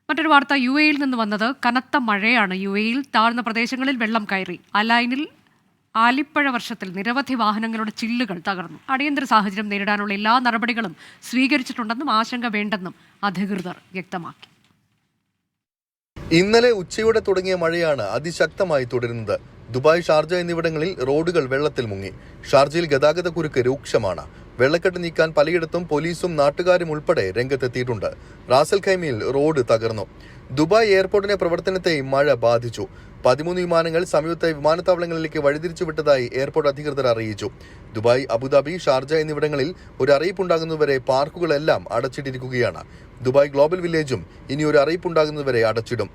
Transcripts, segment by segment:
മറ്റൊരു വാർത്ത UAE-യിൽ നിന്ന് വന്നത് കനത്ത മഴയാണ്. UAE-യിൽ താഴ്ന്ന പ്രദേശങ്ങളിൽ വെള്ളം കയറി. അലൈനിൽ ആലിപ്പഴ വർഷത്തിൽ നിരവധി വാഹനങ്ങളുടെ ചില്ലുകൾ തകർന്നു. അടിയന്തര സാഹചര്യം നേരിടാനുള്ള എല്ലാ നടപടികളും സ്വീകരിച്ചിട്ടുണ്ടെന്നും ആശങ്ക വേണ്ടെന്നും അധികൃതർ വ്യക്തമാക്കി. ഇന്നലെ ഉച്ചയോടെ തുടങ്ങിയ മഴയാണ് അതിശക്തമായി തുടരുന്നത്. ദുബായ്, ഷാർജ എന്നിവിടങ്ങളിൽ റോഡുകൾ വെള്ളത്തിൽ മുങ്ങി. ഷാർജയിൽ ഗതാഗത കുരുക്ക് രൂക്ഷമാണ്. വെള്ളക്കെട്ട് നീക്കാൻ പലയിടത്തും പോലീസും നാട്ടുകാരും ഉൾപ്പെടെ രംഗത്തെത്തിയിട്ടുണ്ട്. റാസൽ ഖൈമയിൽ റോഡ് തകർന്നു. ദുബായ് എയർപോർട്ടിന്റെ പ്രവർത്തനത്തെയും മഴ ബാധിച്ചു. 13 വിമാനങ്ങൾ സമീപത്തെ വിമാനത്താവളങ്ങളിലേക്ക് വഴിതിരിച്ചുവിട്ടതായി എയർപോർട്ട് അധികൃതർ അറിയിച്ചു. ദുബായ്, അബുദാബി, ഷാർജ എന്നിവിടങ്ങളിൽ ഒരു അറിയിപ്പുണ്ടാകുന്നതുവരെ പാർക്കുകളെല്ലാം അടച്ചിട്ടിരിക്കുകയാണ്. ദുബായ് ഗ്ലോബൽ വില്ലേജും ഇനി ഒരു അറിയിപ്പുണ്ടാകുന്നതുവരെ അടച്ചിടും.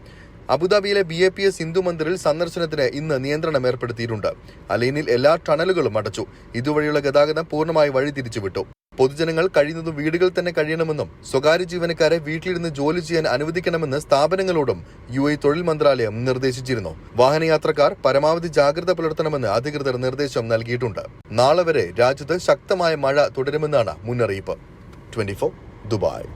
അബുദാബിയിലെ BAPS ഹിന്ദു മന്ദിറിൽ സന്ദർശനത്തിന് ഇന്ന് നിയന്ത്രണം ഏർപ്പെടുത്തിയിട്ടുണ്ട്. അലൈനിൽ എല്ലാ ടണലുകളും അടച്ചു. ഇതുവഴിയുള്ള ഗതാഗതം പൂർണ്ണമായി വഴിതിരിച്ചുവിട്ടു. പൊതുജനങ്ങൾ കഴിയുന്നതും വീടുകളിൽ തന്നെ കഴിയണമെന്നും സ്വകാര്യ ജീവനക്കാരെ വീട്ടിലിരുന്ന് ജോലി ചെയ്യാൻ അനുവദിക്കണമെന്ന് സ്ഥാപനങ്ങളോടും UAE തൊഴിൽ മന്ത്രാലയം നിർദ്ദേശിച്ചിരുന്നു. വാഹനയാത്രക്കാർ പരമാവധി ജാഗ്രത പുലർത്തണമെന്ന് അധികൃതർ നിർദ്ദേശം നൽകിയിട്ടുണ്ട്. നാളെ വരെ രാജ്യത്ത് ശക്തമായ മഴ തുടരുമെന്നാണ് മുന്നറിയിപ്പ്. 24 ദുബായ്.